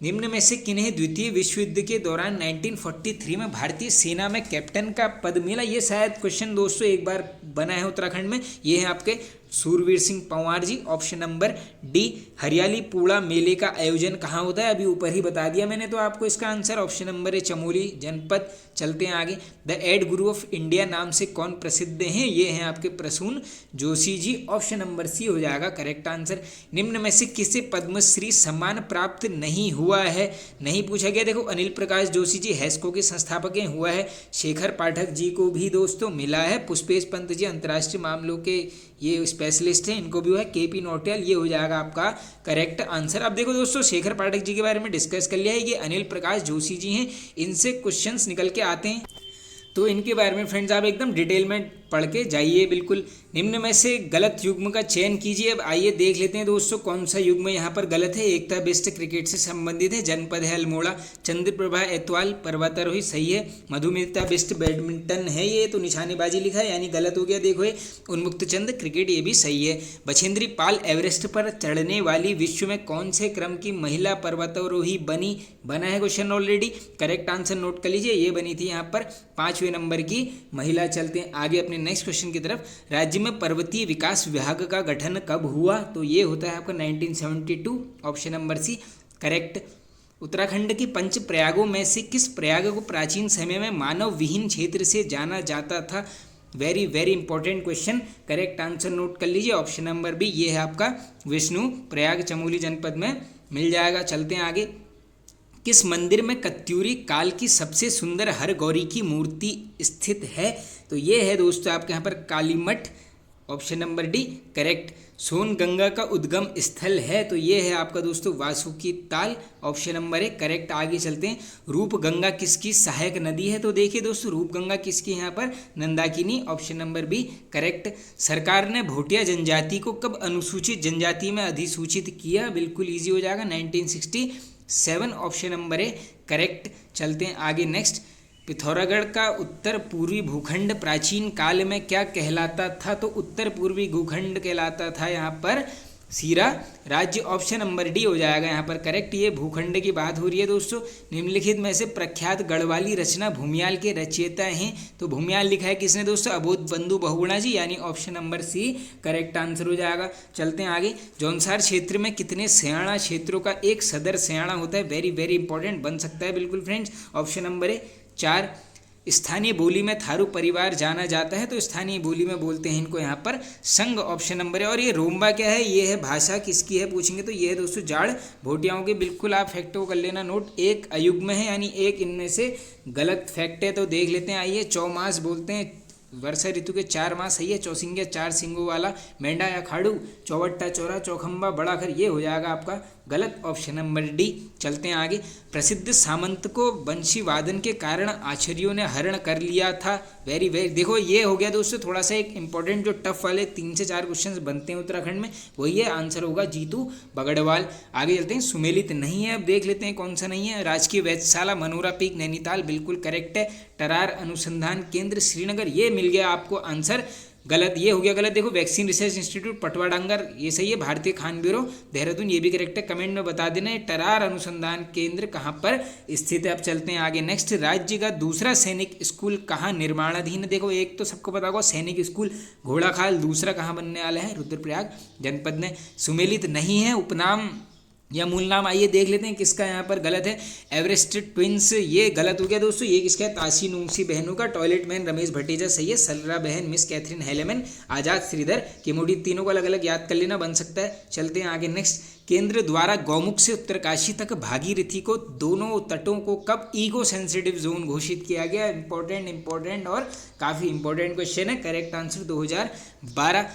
निम्न में से किन्हें द्वितीय विश्व युद्ध के दौरान 1943 में भारतीय सेना में कैप्टन का पद मिला? ये शायद क्वेश्चन दोस्तों एक बार बना है उत्तराखंड में, ये है आपके सूरवीर सिंह पंवार जी, ऑप्शन नंबर डी। हरियाली पूड़ा मेले का आयोजन कहाँ होता है? अभी ऊपर ही बता दिया मैंने तो आपको इसका आंसर, ऑप्शन नंबर है चमोली जनपद। चलते हैं आगे। The add Guru of India नाम से कौन प्रसिद्ध हैं? ये हैं आपके प्रसून जोशी जी, ऑप्शन नंबर सी हो जाएगा करेक्ट आंसर। निम्न में से किसे पद्मश्री सम्मान प्राप्त नहीं हुआ है? नहीं पूछा गया। देखो अनिल प्रकाश जोशी जी हैस्को के संस्थापक हैं, हुआ है। शेखर पाठक जी को भी दोस्तों मिला है। पुष्पेश पंत जी अंतर्राष्ट्रीय मामलों के ये स्पेशलिस्ट हैं, इनको भी हुआ है। KP नौटियाल, ये हो जाएगा आपका करेक्ट आंसर। अब देखो दोस्तों शेखर पाठक जी के बारे में डिस्कस कर लिया है, ये अनिल प्रकाश जोशी जी हैं, इनसे क्वेश्चंस निकल के आते हैं, तो इनके बारे में फ्रेंड्स आप एकदम डिटेल में पढ़ के जाइए बिल्कुल। निम्न में से गलत युग्म का चयन कीजिए। अब आइए देख लेते हैं दोस्तों कौन सा युग्म यहाँ पर गलत है। एकता बिष्ट क्रिकेट से संबंधित है, जनपद है अल्मोड़ा। चंद्रप्रभा एतवाल पर्वतारोही, सही है। मधुमिता बिष्ट बैडमिंटन है, ये तो निशानेबाजी लिखा है यानी गलत हो गया। देखो ये उन्मुक्त चंद क्रिकेट, ये भी सही है। बछेंद्री पाल एवरेस्ट पर चढ़ने वाली विश्व में कौन से क्रम की महिला पर्वतारोही बना है question already, correct answer note कर लीजिए, ये बनी थी यहाँ पर 5वें नंबर की महिला। चलते हैं आगे अपने नेक्स्ट क्वेश्चन की तरफ। राज्य में पर्वतीय विकास विभाग का गठन कब हुआ? तो ये होता है आपका 1972, option number C correct. Uttarakhand के पंच प्रयागों में से किस प्रयाग को प्राचीन समय में मानव विहीन क्षेत्र से जाना जाता था? Very very important question, correct answer note कर लीजिए, ऑप्शन नंबर बी, ये है आपका विष्णु प्रयाग, चमोली जनपद में मिल जाएगा। चलते हैं आगे। किस मंदिर में कत्यूरी काल की सबसे सुंदर हरगौरी की मूर्ति स्थित है? तो ये है दोस्तों आपके यहाँ पर Kalimath, option number D correct. Songanga का उद्गम स्थल है, तो ये है आपका दोस्तों वासुकी ताल, ऑप्शन नंबर ए करेक्ट। आगे चलते हैं। रूपगंगा किसकी सहायक नदी है? तो देखिए दोस्तों रूपगंगा किसकी यहाँ पर Mandakini, option number B correct. सरकार ने भोटिया जनजाति को कब अनुसूचित जनजाति में अधिसूचित किया? बिल्कुल ईजी हो जाएगा, 1967, ऑप्शन नंबर ए करेक्ट। चलते हैं आगे नेक्स्ट। पिथौरागढ़ का उत्तर पूर्वी भूखंड प्राचीन काल में क्या कहलाता था? तो उत्तर पूर्वी भूखंड कहलाता था यहाँ पर सीरा राज्य, ऑप्शन नंबर डी हो जाएगा यहाँ पर करेक्ट। ये भूखंड की बात हो रही है दोस्तों। निम्नलिखित में से प्रख्यात गढ़वाली रचना भूमियाल के रचयिता हैं? तो भूमियाल लिखा है किसने दोस्तों? अबोध बंधु बहुगुणा जी, यानी option number C correct answer हो जाएगा। चलते हैं आगे। जौनसार क्षेत्र में कितने सयाणा क्षेत्रों का एक सदर सयाणा होता है? वेरी वेरी इंपॉर्टेंट, बन सकता है बिल्कुल फ्रेंड्स, ऑप्शन नंबर ए 4। स्थानीय बोली में थारू परिवार जाना जाता है, तो स्थानीय बोली में बोलते हैं इनको यहाँ पर संघ, ऑप्शन नंबर है। और ये रोम्बा क्या है, ये है भाषा, किसकी है पूछेंगे तो ये है दोस्तों जाड़ भोटियाओं की। बिल्कुल आप फैक्ट को कर लेना नोट, एक अयुग्म है यानी एक इनमें से गलत फैक्ट है, तो देख लेते हैं। आइए, चौमास बोलते हैं वर्षा ऋतु के 4 मास, सही है। चौसिंगे 4 सिंगों वाला, मेंढा या खाड़ू, चौवट्टा चौरा, चौखंबा बड़ा खर, ये हो जाएगा आपका गलत, ऑप्शन नंबर डी। चलते हैं आगे। प्रसिद्ध सामंत को वंशी वादन के कारण आचार्यों ने हरण कर लिया था। वेरी वेरी, देखो ये हो गया दोस्तों थोड़ा सा एक इंपॉर्टेंट, जो टफ वाले 3 से 4 क्वेश्चन बनते हैं उत्तराखंड में, वही है आंसर होगा जीतू बगड़वाल। आगे चलते हैं। सुमेलित नहीं है, अब देख लेते हैं कौन सा नहीं है। राजकीय वैधशाला मनोरा पीक नैनीताल, बिल्कुल करेक्ट है। टरार अनुसंधान केंद्र श्रीनगर, ये मिल गया आपको आंसर, गलत, ये हो गया गलत। देखो वैक्सीन रिसर्च इंस्टीट्यूट पटवा डांगर, ये सही है। भारतीय खान ब्यूरो देहरादून, ये भी करेक्ट है। कमेंट में बता देना ये टरार अनुसंधान केंद्र कहाँ पर स्थित है। अब चलते हैं आगे। नेक्स्ट, राज्य का दूसरा सैनिक स्कूल कहाँ निर्माणाधीन है। देखो एक तो सबको पता होगा सैनिक स्कूल घोड़ाखाल, दूसरा कहाँ बनने वाला है, रुद्रप्रयाग जनपद में। सुमेलित नहीं है, उपनाम या मूल नाम। आइए देख लेते हैं किसका यहाँ पर गलत है। एवरेस्ट ट्विंस, ये गलत हो गया दोस्तों। ये किसका है, ताशी नूंगसी बहनों का। टॉयलेट मैन रमेश भटेजा, सही है। सलरा बहन मिस कैथरीन हेलेमन, आजाद श्रीधर किमोडी, तीनों को अलग अलग याद कर लेना, बन सकता है। चलते हैं आगे। नेक्स्ट, केंद्र द्वारा गौमुख से उत्तरकाशी तक भागीरथी को दोनों तटों को कब ईगो सेंसिटिव जोन घोषित किया गया। इंपॉर्टेंट और काफ़ी इंपॉर्टेंट क्वेश्चन है। Correct answer 2012।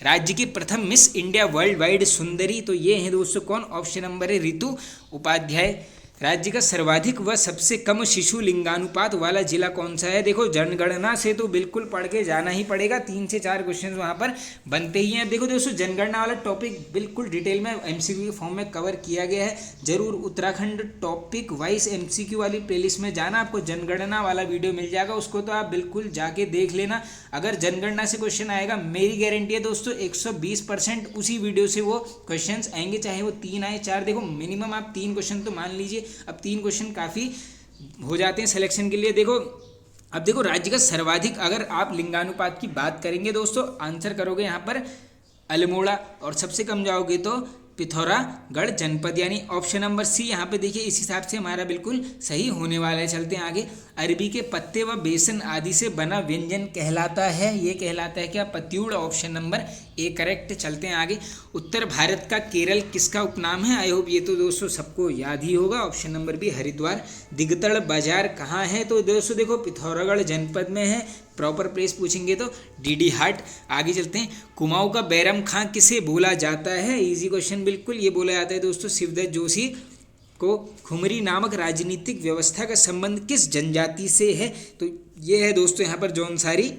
राज्य की प्रथम मिस इंडिया वर्ल्ड वाइड सुंदरी, तो ये हैं दोस्तों कौन, ऑप्शन नंबर है ऋतु उपाध्याय। राज्य का सर्वाधिक व सबसे कम शिशु लिंगानुपात वाला जिला कौन सा है। देखो जनगणना से तो बिल्कुल पढ़ के जाना ही पड़ेगा, 3 से 4 क्वेश्चन वहाँ पर बनते ही हैं। देखो दोस्तों जनगणना वाला टॉपिक बिल्कुल डिटेल में एमसीक्यू के फॉर्म में कवर किया गया है। जरूर उत्तराखंड टॉपिक वाइज एमसीक्यू वाली प्लेलिस्ट में जाना, आपको जनगणना वाला वीडियो मिल जाएगा, उसको तो आप बिल्कुल जाके देख लेना। अगर जनगणना से क्वेश्चन आएगा, मेरी गारंटी है दोस्तों 120% उसी वीडियो से वो क्वेश्चन आएंगे, चाहे वो 3 आए 4। देखो मिनिमम आप 3 क्वेश्चन तो मान लीजिए, अब 3 क्वेश्चन काफ़ी हो जाते हैं सिलेक्शन के लिए। देखो अब देखो राज्य का सर्वाधिक, अगर आप लिंगानुपात की बात करेंगे दोस्तों, आंसर करोगे यहाँ पर अल्मोड़ा, और सबसे कम जाओगे तो पिथौरागढ़ जनपद, यानी ऑप्शन नंबर सी यहाँ पे देखिए इस हिसाब से हमारा बिल्कुल सही होने वाला है। चलते हैं आगे। अरबी के पत्ते व बेसन आदि से बना व्यंजन कहलाता है, ये कहलाता है क्या, पत्यूड़, ऑप्शन नंबर ए करेक्ट। चलते हैं आगे। उत्तर भारत का केरल किसका उपनाम है। आई होप ये तो दोस्तों सबको याद ही होगा, ऑप्शन नंबर बी हरिद्वार। दिगतड़ बाजार कहाँ है, तो दोस्तों देखो पिथौरागढ़ जनपद में है। प्रॉपर प्लेस पूछेंगे तो डीडी हाट। आगे चलते हैं। कुमाऊं का बैरम खां किसे बोला जाता है। इजी क्वेश्चन बिल्कुल, ये बोला जाता है दोस्तों शिवदत्त जोशी को। खुमरी नामक राजनीतिक व्यवस्था का संबंध किस जनजाति से है, तो ये है दोस्तों यहाँ पर जौनसारी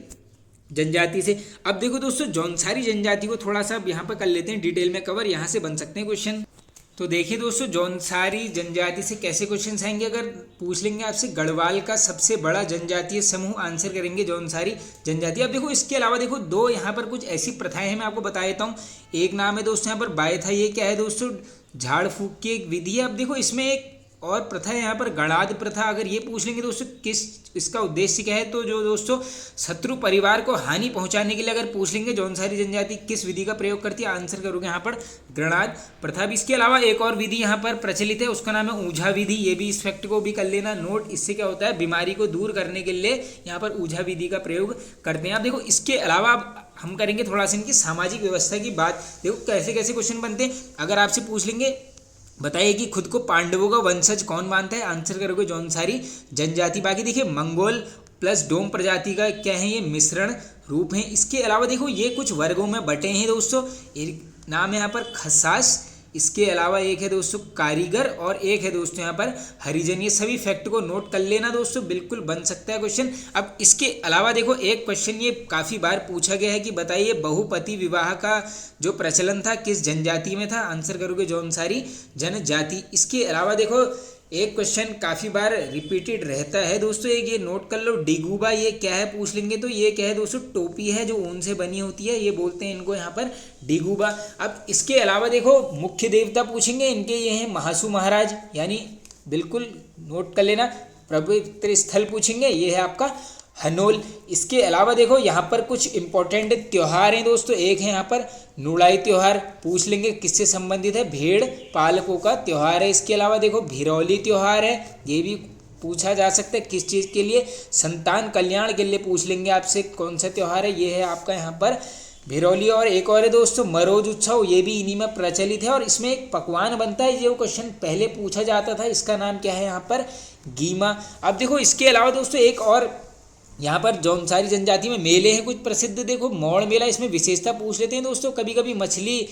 जनजाति से। अब देखो दोस्तों जौनसारी जनजाति को थोड़ा सा यहाँ पर कर लेते हैं डिटेल में कवर, यहाँ से बन सकते हैं क्वेश्चन। तो देखिए दोस्तों जौनसारी जनजाति से कैसे क्वेश्चन आएंगे, अगर पूछ लेंगे आपसे गढ़वाल का सबसे बड़ा जनजातीय समूह, आंसर करेंगे जौनसारी जनजाति। अब देखो इसके अलावा देखो 2 यहाँ पर कुछ ऐसी प्रथाएं हैं, मैं आपको बता देता हूँ। एक नाम है दोस्तों यहाँ पर बायथा, ये क्या है दोस्तों, झाड़ फूक की एक विधि है। अब देखो इसमें एक और प्रथा है यहाँ पर गणाद प्रथा, अगर ये पूछ लेंगे दोस्तों किस इसका उद्देश्य क्या है, तो जो दोस्तों शत्रु परिवार को हानि पहुंचाने के लिए अगर पूछ लेंगे जौनसारी जनजाति किस विधि का प्रयोग करती है, आंसर करोगे यहाँ पर गणाद प्रथा। भी इसके अलावा एक और विधि यहाँ पर प्रचलित है, उसका नाम है ऊझा विधि, ये भी इस फैक्ट को भी कर लेना नोट। इससे क्या होता है, बीमारी को दूर करने के लिए यहाँ पर ऊझा विधि का प्रयोग करते हैं। अब देखो इसके अलावा हम करेंगे थोड़ा सा इनकी सामाजिक व्यवस्था की बात। देखो कैसे कैसे क्वेश्चन बनते हैं, अगर आपसे पूछ लेंगे बताइए कि खुद को पांडवों का वंशज कौन मानता है, आंसर करोगे जौनसारी जनजाति। बाकी देखिए मंगोल प्लस डोम प्रजाति का क्या है, ये मिश्रण रूप है। इसके अलावा देखो ये कुछ वर्गों में बटे हैं दोस्तों, एक नाम है यहाँ पर खसास, इसके अलावा एक है दोस्तों कारीगर और एक है दोस्तों यहाँ पर हरिजन। ये सभी फैक्ट को नोट कर लेना दोस्तों, बिल्कुल बन सकता है क्वेश्चन। अब इसके अलावा देखो एक क्वेश्चन ये काफ़ी बार पूछा गया है कि बताइए बहुपति विवाह का जो प्रचलन था किस जनजाति में था, आंसर करोगे जौनसारी जनजाति। इसके अलावा देखो एक क्वेश्चन काफ़ी बार रिपीटेड रहता है दोस्तों, एक ये नोट कर लो, डिगूबा ये क्या है पूछ लेंगे तो ये क्या है दोस्तों, टोपी है जो ऊन से बनी होती है, ये बोलते हैं इनको यहाँ पर डिगूबा। अब इसके अलावा देखो मुख्य देवता पूछेंगे इनके, ये हैं महासु महाराज, यानी बिल्कुल नोट कर लेना। पवित्र स्थल पूछेंगे, ये है आपका हनोल। इसके अलावा देखो यहाँ पर कुछ इंपॉर्टेंट त्यौहार हैं दोस्तों, एक है यहाँ पर नुड़ाई त्यौहार, पूछ लेंगे किससे संबंधित है, भेड़ पालकों का त्यौहार है। इसके अलावा देखो भिरौली त्यौहार है, ये भी पूछा जा सकता है किस चीज़ के लिए, संतान कल्याण के लिए पूछ लेंगे आपसे कौन सा त्यौहार है। ये है आपका यहाँ पर भिरौली। और एक और है दोस्तों मरोज उत्सव, ये भी इन्हीं में प्रचलित है और इसमें एक पकवान बनता है, ये क्वेश्चन पहले पूछा जाता था, इसका नाम क्या है यहाँ पर गीमा। अब देखो इसके अलावा दोस्तों एक और यहाँ पर जौनसारी जनजाति में मेले हैं कुछ प्रसिद्ध, देखो मौड़ मेला, इसमें विशेषता पूछ लेते हैं दोस्तों, कभी कभी मछली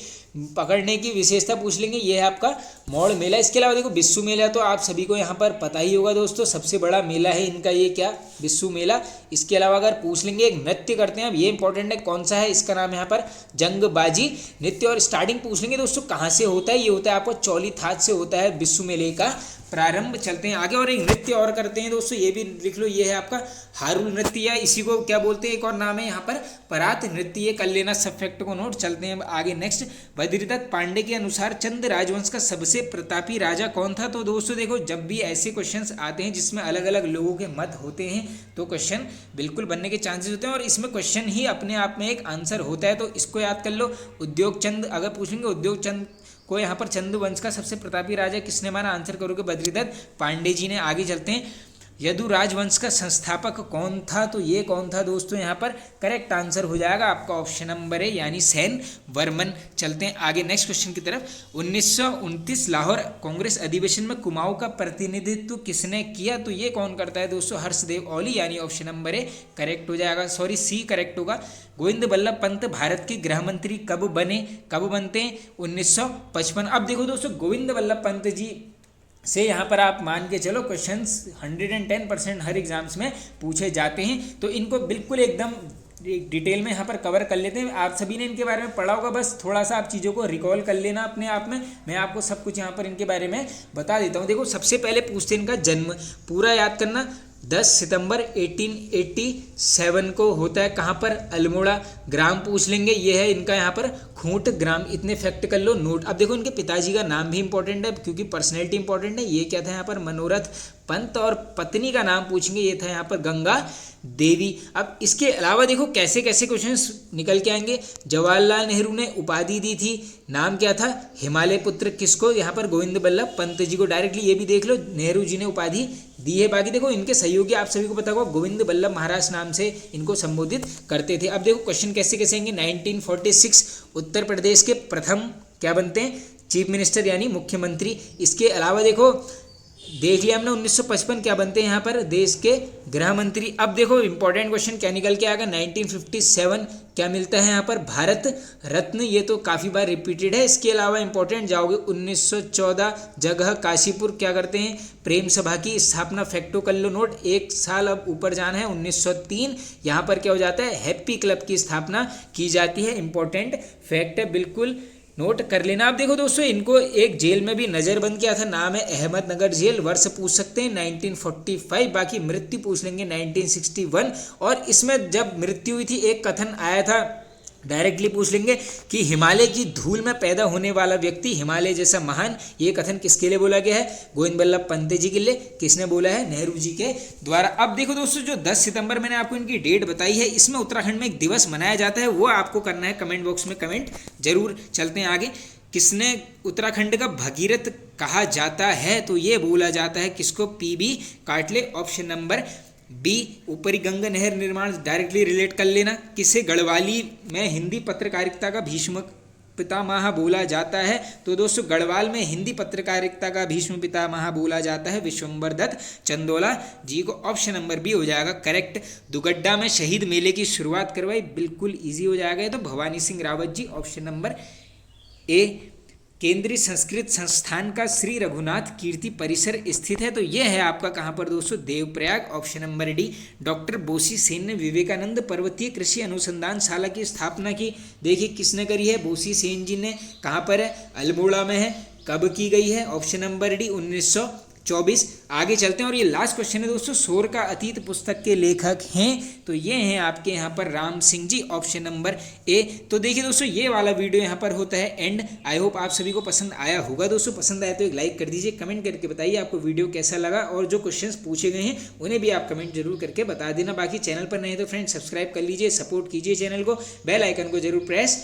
पकड़ने की विशेषता पूछ लेंगे, ये है आपका मौड़ मेला। इसके अलावा देखो बिस्सू मेला तो आप सभी को यहाँ पर पता ही होगा दोस्तों, सबसे बड़ा मेला है इनका ये क्या बिस्सू मेला। इसके अलावा अगर पूछ लेंगे एक नृत्य करते हैं, अब ये इंपॉर्टेंट है कौन सा है, इसका नाम है यहाँ पर जंगबाजी नृत्य। और स्टार्टिंग पूछ लेंगे दोस्तों कहाँ से होता है, ये होता है आपको चौली थाच से होता है बिस्सू मेले का प्रारंभ। चलते हैं आगे और एक नृत्य और करते हैं दोस्तों, ये भी लिख लो, ये है आपका हारुल नृत्य या इसी को क्या बोलते हैं, एक और नाम है यहाँ पर परात नृत्य, ये कर लेना सब फैक्ट को नोट। चलते हैं आगे नेक्स्ट। बद्रीदत्त पांडे के अनुसार चंद राजवंश का सबसे प्रतापी राजा कौन था। तो दोस्तों देखो जब भी ऐसे क्वेश्चंस आते हैं जिसमें अलग अलग लोगों के मत होते हैं तो क्वेश्चन बिल्कुल बनने के चांसेस होते हैं और इसमें क्वेश्चन ही अपने आप में एक आंसर होता है, तो इसको याद कर लो। उद्योग चंद अगर पूछेंगे उद्योग चंद को यहाँ पर चंद वंश का सबसे प्रतापी राजा किसने माना, आंसर करोगे बद्रीदत्त पांडे जी ने। आगे चलते हैं यदु राजवंश का संस्थापक कौन था, तो ये कौन था दोस्तों, यहाँ पर करेक्ट आंसर हो जाएगा आपका ऑप्शन नंबर है यानी सेन वर्मन। चलते हैं आगे नेक्स्ट क्वेश्चन की तरफ। 1929 लाहौर कांग्रेस अधिवेशन में कुमाऊं का प्रतिनिधित्व किसने किया, तो ये कौन करता है दोस्तों, हर्षदेव ओली, यानी ऑप्शन नंबर है करेक्ट हो जाएगा, सॉरी सी करेक्ट होगा। गोविंद बल्लभ पंत भारत के गृह मंत्री कब बनते हैं, 1955। अब देखो दोस्तों गोविंद बल्लभ पंत जी से यहाँ पर आप मान के चलो क्वेश्चंस 110% हर एग्जाम्स में पूछे जाते हैं, तो इनको बिल्कुल एकदम डिटेल में यहाँ पर कवर कर लेते हैं। आप सभी ने इनके बारे में पढ़ा होगा, बस थोड़ा सा आप चीज़ों को रिकॉल कर लेना अपने आप में, मैं आपको सब कुछ यहाँ पर इनके बारे में बता देता हूँ। देखो सबसे पहले पूछते हैं इनका जन्म, पूरा याद करना, 10 सितंबर 1887 को होता है, कहाँ पर, अल्मोड़ा। ग्राम पूछ लेंगे, ये है इनका यहाँ पर खूंट ग्राम, इतने फैक्ट कर लो नोट। अब देखो इनके पिताजी का नाम भी इंपॉर्टेंट है क्योंकि पर्सनैलिटी इंपॉर्टेंट है, ये क्या था यहाँ पर मनोरथ पंत, और पत्नी का नाम पूछेंगे, ये था यहाँ पर गंगा देवी। अब इसके अलावा देखो कैसे कैसे क्वेश्चंस निकल के आएंगे। जवाहरलाल नेहरू ने उपाधि दी थी, नाम क्या था, हिमालय पुत्र, किसको, यहाँ पर गोविंद बल्लभ पंत जी को। डायरेक्टली ये भी देख लो नेहरू जी ने उपाधि दी है। बाकी देखो इनके सहयोगी आप सभी को पता होगा गोविंद बल्लभ महाराज नाम से इनको संबोधित करते थे। अब देखो क्वेश्चन कैसे कैसे आएंगे। 1946 उत्तर प्रदेश के प्रथम क्या बनते हैं, चीफ मिनिस्टर यानी मुख्यमंत्री। इसके अलावा देखो देख लिया हमने 1955 क्या बनते हैं यहाँ पर देश के गृह मंत्री। अब देखो इंपॉर्टेंट क्वेश्चन क्या निकल के आएगा, 1957 क्या मिलता है यहाँ पर, भारत रत्न, ये तो काफ़ी बार रिपीटेड है। इसके अलावा इंपॉर्टेंट जाओगे 1914 जगह काशीपुर क्या करते हैं, प्रेम सभा की स्थापना, फैक्टो कर लो नोट, एक साल अब ऊपर जाना है, 1903 यहाँ पर क्या हो जाता है, हैप्पी क्लब की स्थापना की जाती है। इंपॉर्टेंट फैक्ट है, बिल्कुल नोट कर लेना। आप देखो दोस्तों इनको एक जेल में भी नज़रबंद किया था, नाम है अहमदनगर जेल, वर्ष पूछ सकते हैं 1945, बाकी मृत्यु पूछ लेंगे 1961। और इसमें जब मृत्यु हुई थी एक कथन आया था, डायरेक्टली पूछ लेंगे कि हिमालय की धूल में पैदा होने वाला व्यक्ति हिमालय जैसा महान, ये कथन किसके लिए बोला गया है, गोविंद बल्लभ पंत जी के लिए। किसने बोला है, नेहरू जी के द्वारा। अब देखो दोस्तों जो 10 सितंबर मैंने आपको इनकी डेट बताई है, इसमें उत्तराखंड में एक दिवस मनाया जाता है, वो आपको करना है कमेंट बॉक्स में कमेंट जरूर। चलते हैं आगे। किसने उत्तराखंड का भगीरथ कहा जाता है, तो ये बोला जाता है किसको, पीबी काटले, ऑप्शन नंबर बी। ऊपरी गंगा नहर निर्माण डायरेक्टली रिलेट कर लेना, किसे गढ़वाली में हिंदी पत्रकारिता का भीष्म पितामह बोला जाता है, तो दोस्तों गढ़वाल में हिंदी पत्रकारिता का भीष्म पितामह बोला जाता है विश्वम्बर दत्त चंदोला जी को, ऑप्शन नंबर बी हो जाएगा करेक्ट। दुगड्डा में शहीद मेले की शुरुआत करवाई, बिल्कुल ईजी हो जाएगा ये तो, भवानी सिंह रावत जी, ऑप्शन नंबर ए। केंद्रीय संस्कृत संस्थान का श्री रघुनाथ कीर्ति परिसर स्थित है, तो यह है आपका कहाँ पर दोस्तों, Devprayag, option number D. Doctor Boshi Sen ने विवेकानंद पर्वतीय कृषि अनुसंधान शाला की स्थापना की, देखिए किसने करी है, बोसी सेन जी ने, कहाँ पर है, अल्मोड़ा में है, कब की गई है, ऑप्शन नंबर डी 1924। आगे चलते हैं और ये लास्ट क्वेश्चन है दोस्तों, शोर का अतीत पुस्तक के लेखक हैं, तो ये हैं आपके यहाँ पर राम सिंह जी, ऑप्शन नंबर ए। तो देखिए दोस्तों ये वाला वीडियो यहाँ पर होता है एंड। आई होप आप सभी को पसंद आया होगा दोस्तों, पसंद आया तो एक लाइक कर दीजिए, कमेंट करके बताइए आपको वीडियो कैसा लगा, और जो क्वेश्चंस पूछे गए हैं उन्हें भी आप कमेंट जरूर करके बता देना। बाकी चैनल पर नहीं तो फ्रेंड सब्सक्राइब कर लीजिए, सपोर्ट कीजिए चैनल को, बेल आइकन को जरूर प्रेस